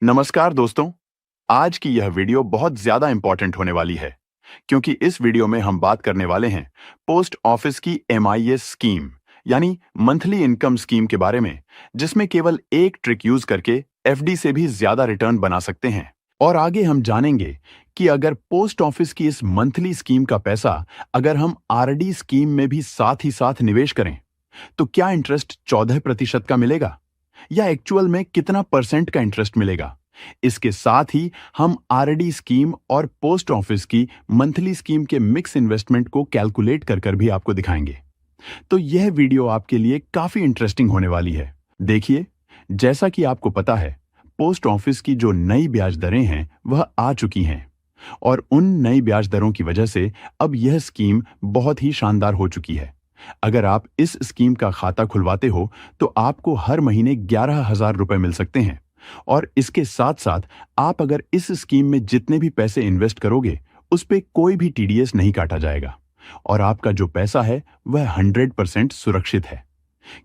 नमस्कार दोस्तों। आज की यह वीडियो बहुत ज्यादा इंपॉर्टेंट होने वाली है क्योंकि इस वीडियो में हम बात करने वाले हैं पोस्ट ऑफिस की एमआईएस स्कीम यानी मंथली इनकम स्कीम के बारे में, जिसमें केवल एक ट्रिक यूज करके एफडी से भी ज्यादा रिटर्न बना सकते हैं। और आगे हम जानेंगे कि अगर पोस्ट ऑफिस की इस मंथली स्कीम का पैसा अगर हम आरडी स्कीम में भी साथ ही साथ निवेश करें तो क्या इंटरेस्ट 14% का मिलेगा या एक्चुअल में कितना परसेंट का इंटरेस्ट मिलेगा। इसके साथ ही हम आरडी स्कीम और पोस्ट ऑफिस की मंथली स्कीम के मिक्स इन्वेस्टमेंट को कैलकुलेट कर कर भी आपको दिखाएंगे। तो यह वीडियो आपके लिए काफी इंटरेस्टिंग होने वाली है। देखिए, जैसा कि आपको पता है, पोस्ट ऑफिस की जो नई ब्याज दरें हैं वह आ चुकी हैं और उन नई ब्याज दरों की वजह से अब यह स्कीम बहुत ही शानदार हो चुकी है। अगर आप इस स्कीम का खाता खुलवाते हो तो आपको हर महीने 11,000 रुपए मिल सकते हैं और इसके साथ साथ आप अगर इस स्कीम में जितने भी पैसे इन्वेस्ट करोगे उस पे कोई भी टीडीएस नहीं काटा जाएगा और आपका जो पैसा है वह 100% सुरक्षित है,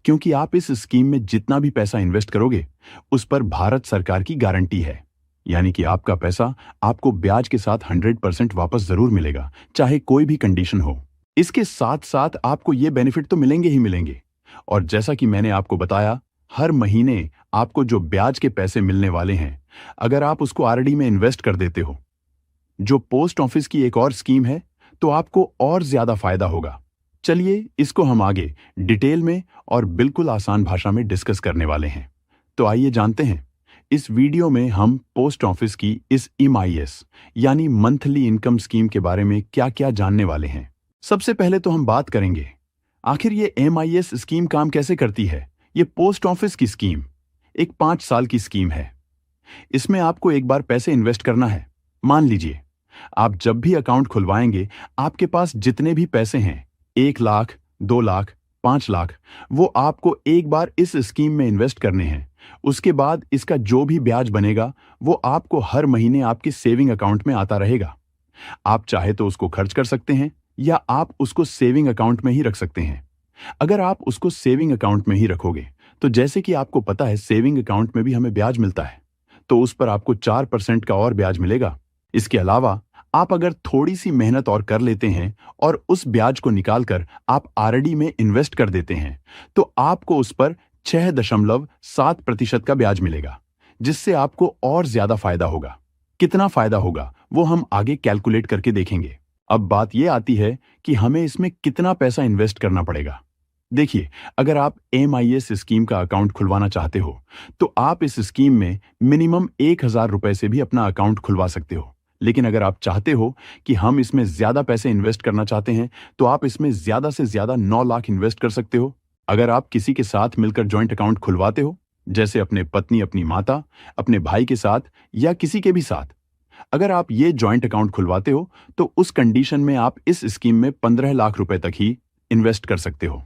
क्योंकि आप इस स्कीम में जितना भी पैसा इन्वेस्ट करोगे उस पर भारत सरकार की गारंटी है। यानी कि आपका पैसा आपको ब्याज के साथ 100% वापस जरूर मिलेगा, चाहे कोई भी कंडीशन हो। इसके साथ साथ आपको ये बेनिफिट तो मिलेंगे ही मिलेंगे। और जैसा कि मैंने आपको बताया, हर महीने आपको जो ब्याज के पैसे मिलने वाले हैं, अगर आप उसको आरडी में इन्वेस्ट कर देते हो, जो पोस्ट ऑफिस की एक और स्कीम है, तो आपको और ज्यादा फायदा होगा। चलिए इसको हम आगे डिटेल में और बिल्कुल आसान भाषा में डिस्कस करने वाले हैं। तो आइए जानते हैं, इस वीडियो में हम पोस्ट ऑफिस की इस एमआईएस यानी मंथली इनकम स्कीम के बारे में क्या क्या जानने वाले हैं। सबसे पहले तो हम बात करेंगे आखिर ये एमआईएस स्कीम काम कैसे करती है। ये पोस्ट ऑफिस की स्कीम एक 5 साल की स्कीम है। इसमें आपको एक बार पैसे इन्वेस्ट करना है। मान लीजिए आप जब भी अकाउंट खुलवाएंगे, आपके पास जितने भी पैसे हैं, 1 लाख, 2 लाख, 5 लाख, वो आपको एक बार इस स्कीम में इन्वेस्ट करने हैं। उसके बाद इसका जो भी ब्याज बनेगा वो आपको हर महीने आपके सेविंग अकाउंट में आता रहेगा। आप चाहे तो उसको खर्च कर सकते हैं या आप उसको सेविंग अकाउंट में ही रख सकते हैं। अगर आप उसको सेविंग अकाउंट में ही रखोगे तो जैसे कि आपको पता है सेविंग अकाउंट में भी हमें ब्याज मिलता है, तो उस पर आपको 4% का और ब्याज मिलेगा। इसके अलावा आप अगर थोड़ी सी मेहनत और कर लेते हैं और उस ब्याज को निकालकर आप आरडी में इन्वेस्ट कर देते हैं तो आपको उस पर 6.7% का ब्याज मिलेगा, जिससे आपको और ज्यादा फायदा होगा। कितना फायदा होगा वो हम आगे कैलकुलेट करके देखेंगे। अब बात यह आती है कि हमें इसमें कितना पैसा इन्वेस्ट करना पड़ेगा। देखिए, अगर आप एमआईएस स्कीम का अकाउंट खुलवाना चाहते हो तो आप इस स्कीम में मिनिमम 1,000 रुपए से भी अपना अकाउंट खुलवा सकते हो। लेकिन अगर आप चाहते हो कि हम इसमें ज्यादा पैसे इन्वेस्ट करना चाहते हैं तो आप इसमें ज्यादा से ज्यादा 9 लाख इन्वेस्ट कर सकते हो। अगर आप किसी के साथ मिलकर जॉइंट अकाउंट खुलवाते हो, जैसे अपने पत्नी, अपनी माता, अपने भाई के साथ या किसी के भी साथ, अगर आप ये जॉइंट अकाउंट खुलवाते हो तो उस कंडीशन में आप इस स्कीम में 15 लाख रुपए तक ही इन्वेस्ट कर सकते हो।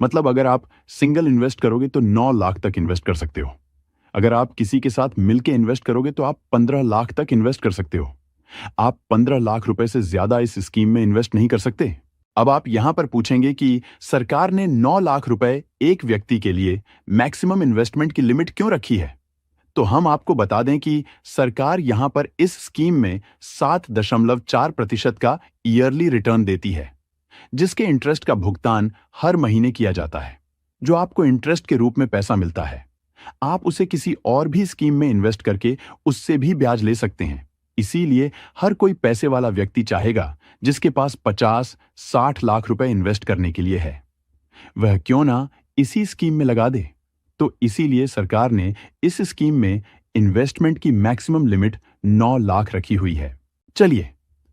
मतलब अगर आप सिंगल इन्वेस्ट करोगे तो 9 लाख तक इन्वेस्ट कर सकते हो। अगर आप किसी के साथ मिलके इन्वेस्ट करोगे तो आप 15 लाख तक इन्वेस्ट कर सकते हो। आप 15 लाख रुपए से ज्यादा इस स्कीम में इन्वेस्ट नहीं कर सकते। अब आप यहां पर पूछेंगे कि सरकार ने 9 लाख रुपए एक व्यक्ति के लिए मैक्सिमम इन्वेस्टमेंट की लिमिट क्यों रखी है। तो हम आपको बता दें कि सरकार यहां पर इस स्कीम में 7.4% का ईयरली रिटर्न देती है, जिसके इंटरेस्ट का भुगतान हर महीने किया जाता है। जो आपको इंटरेस्ट के रूप में पैसा मिलता है, आप उसे किसी और भी स्कीम में इन्वेस्ट करके उससे भी ब्याज ले सकते हैं। इसीलिए हर कोई पैसे वाला व्यक्ति चाहेगा जिसके पास 50-60 लाख रुपए इन्वेस्ट करने के लिए है, वह क्यों ना इसी स्कीम में लगा दे। तो इसीलिए सरकार ने इस स्कीम में इन्वेस्टमेंट की मैक्सिमम लिमिट 9 लाख रखी हुई है। चलिए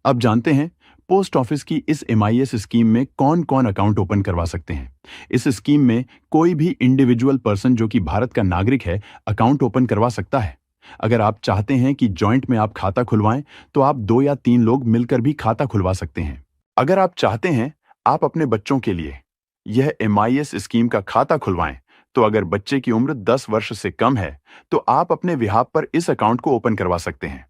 अब जानते हैं पोस्ट ऑफिस की इस एमआईएस स्कीम में कौन कौन अकाउंट ओपन करवा सकते हैं। इस स्कीम में कोई भी इंडिविजुअल पर्सन जो कि भारत का नागरिक है अकाउंट ओपन करवा सकता है। अगर आप चाहते हैं कि जॉइंट में आप खाता खुलवाएं तो आप 2 या 3 लोग मिलकर भी खाता खुलवा सकते हैं। अगर आप चाहते हैं आप अपने बच्चों के लिए यह एमआईएस स्कीम का खाता खुलवाएं, तो अगर बच्चे की उम्र 10 वर्ष से कम है तो आप अपने विहार पर इस अकाउंट को ओपन करवा सकते हैं।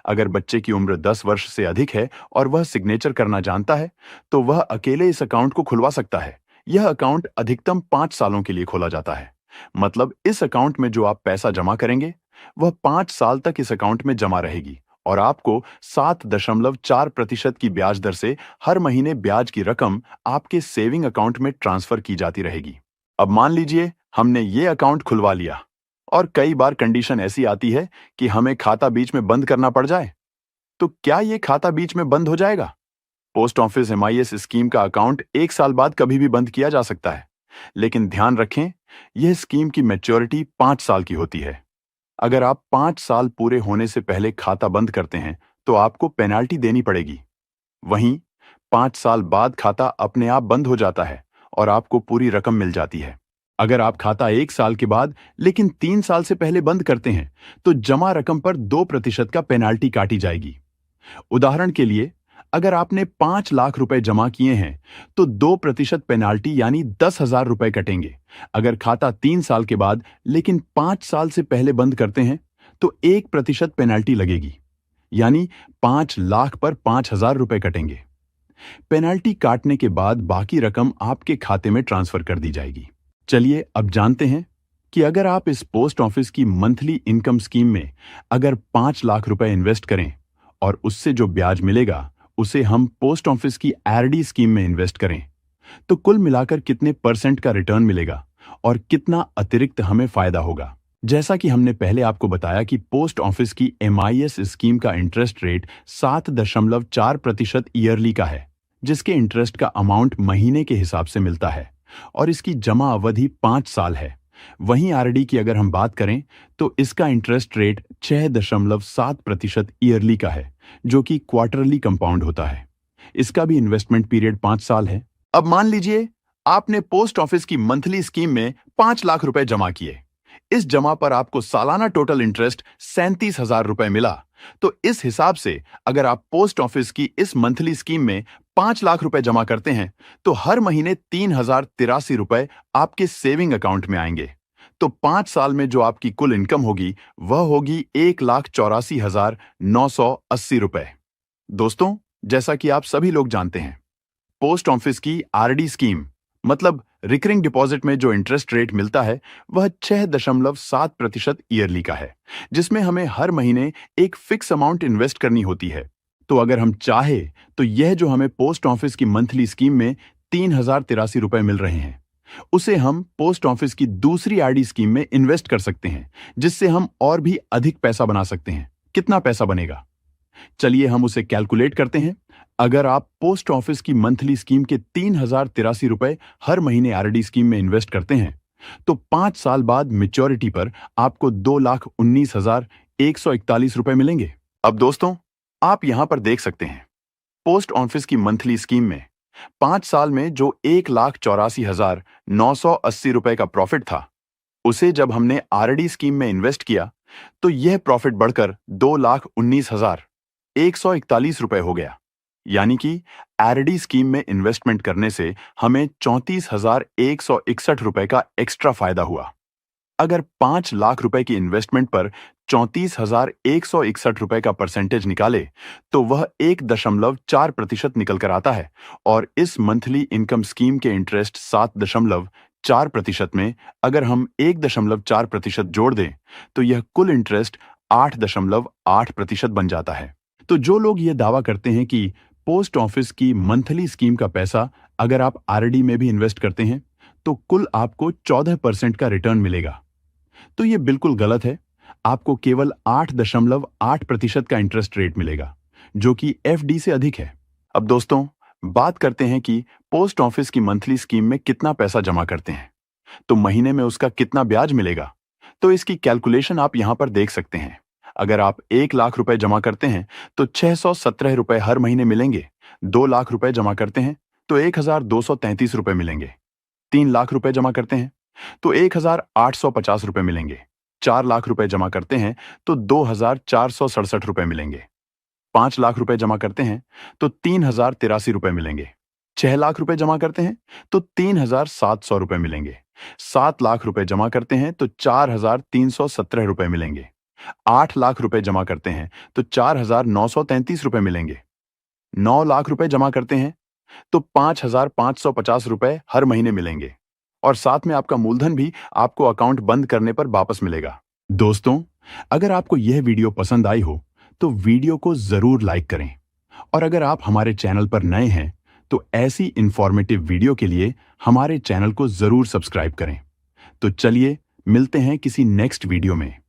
अगर बच्चे की उम्र 10 वर्ष से अधिक है और वह सिग्नेचर करना जानता है तो वह अकेले इस अकाउंट को खुलवा सकता है। यह अकाउंट अधिकतम 5 सालों के लिए खोला जाता है। मतलब इस अकाउंट में जो आप पैसा जमा करेंगे वह 5 साल तक इस अकाउंट में जमा रहेगी और आपको 7.4% की ब्याज दर से हर महीने ब्याज की रकम आपके सेविंग अकाउंट में ट्रांसफर की जाती रहेगी। अब मान लीजिए हमने ये अकाउंट खुलवा लिया और कई बार कंडीशन ऐसी आती है कि हमें खाता बीच में बंद करना पड़ जाए। तो क्या ये खाता बीच में बंद हो जाएगा? पोस्ट ऑफिस एमआईएस स्कीम का अकाउंट 1 साल बाद कभी भी बंद किया जा सकता है, लेकिन ध्यान रखें, यह स्कीम की मैच्योरिटी 5 साल की होती है। अगर आप 5 साल पूरे होने से पहले खाता बंद करते हैं तो आपको पेनाल्टी देनी पड़ेगी। वहीं 5 साल बाद खाता अपने आप बंद हो जाता है और आपको पूरी रकम मिल जाती है। अगर आप खाता 1 साल के बाद लेकिन 3 साल से पहले बंद करते हैं तो जमा रकम पर 2% का पेनाल्टी काटी जाएगी। उदाहरण के लिए, अगर आपने 5 लाख रुपए जमा किए हैं तो 2% पेनाल्टी यानी 10,000 रुपए कटेंगे। अगर खाता 3 साल के बाद लेकिन 5 साल से पहले बंद करते हैं तो 1% पेनाल्टी लगेगी, यानी 5 लाख पर 5,000 रुपए कटेंगे। पेनाल्टी काटने के बाद बाकी रकम आपके खाते में ट्रांसफर कर दी जाएगी। चलिए अब जानते हैं कि अगर आप इस पोस्ट ऑफिस की मंथली इनकम स्कीम में अगर 5 लाख रुपए इन्वेस्ट करें और उससे जो ब्याज मिलेगा उसे हम पोस्ट ऑफिस की आरडी स्कीम में इन्वेस्ट करें, तो कुल मिलाकर कितने परसेंट का रिटर्न मिलेगा और कितना अतिरिक्त हमें फायदा होगा। जैसा कि हमने पहले आपको बताया कि पोस्ट ऑफिस की एमआईएस स्कीम का इंटरेस्ट रेट 7.4% ईयरली का है, जिसके इंटरेस्ट का अमाउंट महीने के हिसाब से मिलता है और इसकी जमा अवधि 5 साल है। वहीं आरडी की अगर हम बात करें तो इसका इंटरेस्ट रेट 6.7% ईयरली का है, जो कि क्वार्टरली कंपाउंड होता है। इसका भी इन्वेस्टमेंट पीरियड 5 साल है। अब मान लीजिए आपने पोस्ट ऑफिस की मंथली स्कीम में 5 लाख रुपए जमा किए। इस जमा पर आपको सालाना टोटल इंटरेस्ट 37,000 रुपए मिला। तो इस हिसाब से अगर आप पोस्ट ऑफिस की इस मंथली स्कीम में 5 लाख रुपए जमा करते हैं तो हर महीने 3,083 रुपए आपके सेविंग अकाउंट में आएंगे। तो 5 साल में जो आपकी कुल इनकम होगी वह होगी 1,84,980 रुपए। दोस्तों, जैसा कि आप सभी लोग जानते हैं, पोस्ट ऑफिस की आरडी स्कीम मतलब रिकरिंग डिपॉजिट में जो इंटरेस्ट रेट मिलता है वह 6.7% ईयरली का है, जिसमें हमें हर महीने एक फिक्स अमाउंट इन्वेस्ट करनी होती है। तो अगर हम चाहे तो यह जो हमें पोस्ट ऑफिस की मंथली स्कीम में 3,083 रुपए मिल रहे हैं, उसे हम पोस्ट ऑफिस की दूसरी आरडी स्कीम में इन्वेस्ट कर सकते हैं, जिससे हम और भी अधिक पैसा बना सकते हैं। कितना पैसा बनेगा? चलिए हम उसे कैलकुलेट करते हैं। अगर आप पोस्ट ऑफिस की मंथली स्कीम के 3,083 रुपए हर महीने आरडी स्कीम में इन्वेस्ट करते हैं तो 5 साल बाद मैच्योरिटी पर आपको 2,19,141 रुपए मिलेंगे। अब दोस्तों, आप यहां पर देख सकते हैं, पोस्ट ऑफिस की मंथली स्कीम में 5 साल में जो 1,84,980 रुपए का प्रॉफिट था, उसे जब हमने आरडी स्कीम में इन्वेस्ट किया तो यह प्रॉफिट बढ़कर 2,19,141 रुपए हो गया। यानी कि आरडी स्कीम में इन्वेस्टमेंट करने से हमें 34,161 रुपए का एक्स्ट्रा फायदा हुआ। अगर 5 लाख रुपए की इन्वेस्टमेंट पर 34,161 रुपए का परसेंटेज निकाले तो वह 1.4% निकल कर आता है और इस मंथली इनकम स्कीम के इंटरेस्ट 7.4% में अगर हम 1.4% जोड़ दें तो यह कुल इंटरेस्ट 8.8% बन जाता है। तो जो लोग ये दावा करते हैं कि पोस्ट ऑफिस की मंथली स्कीम का पैसा अगर आप आरडी में भी इन्वेस्ट करते हैं तो कुल आपको 14% का रिटर्न मिलेगा, तो ये बिल्कुल गलत है। आपको केवल 8.8% का इंटरेस्ट रेट मिलेगा, जो कि एफडी से अधिक है। अब दोस्तों, बात करते हैं कि पोस्ट ऑफिस की मंथली स्कीम में कितना पैसा जमा करते हैं तो महीने में उसका कितना ब्याज मिलेगा। तो इसकी कैलकुलेशन आप यहां पर देख सकते हैं। अगर आप 1 लाख रुपए जमा करते हैं तो 617 रुपए हर महीने मिलेंगे। 2 लाख रुपए जमा करते हैं तो 1,233 रुपए मिलेंगे। 3 लाख रुपए जमा करते हैं तो 1,850 रुपए मिलेंगे। 4 लाख रुपए जमा करते हैं तो 2,467 रुपए मिलेंगे। 5 लाख रुपए जमा करते हैं तो 3,083 रुपए मिलेंगे। 6 लाख रुपए जमा करते हैं तो 3,700 रुपए मिलेंगे। 7 लाख रुपए जमा करते हैं तो 4,317 रुपए मिलेंगे। 8 लाख रुपए जमा करते हैं तो 4,933 रुपए मिलेंगे। 9 लाख रुपए जमा करते हैं तो 5,550 रुपए हर महीने मिलेंगे और साथ में आपका मूलधन भी आपको अकाउंट बंद करने पर वापस मिलेगा। दोस्तों, अगर आपको यह वीडियो पसंद आई हो तो वीडियो को जरूर लाइक करें और अगर आप हमारे चैनल पर नए हैं तो ऐसी इंफॉर्मेटिव वीडियो के लिए हमारे चैनल को जरूर सब्सक्राइब करें। तो चलिए मिलते हैं किसी नेक्स्ट वीडियो में।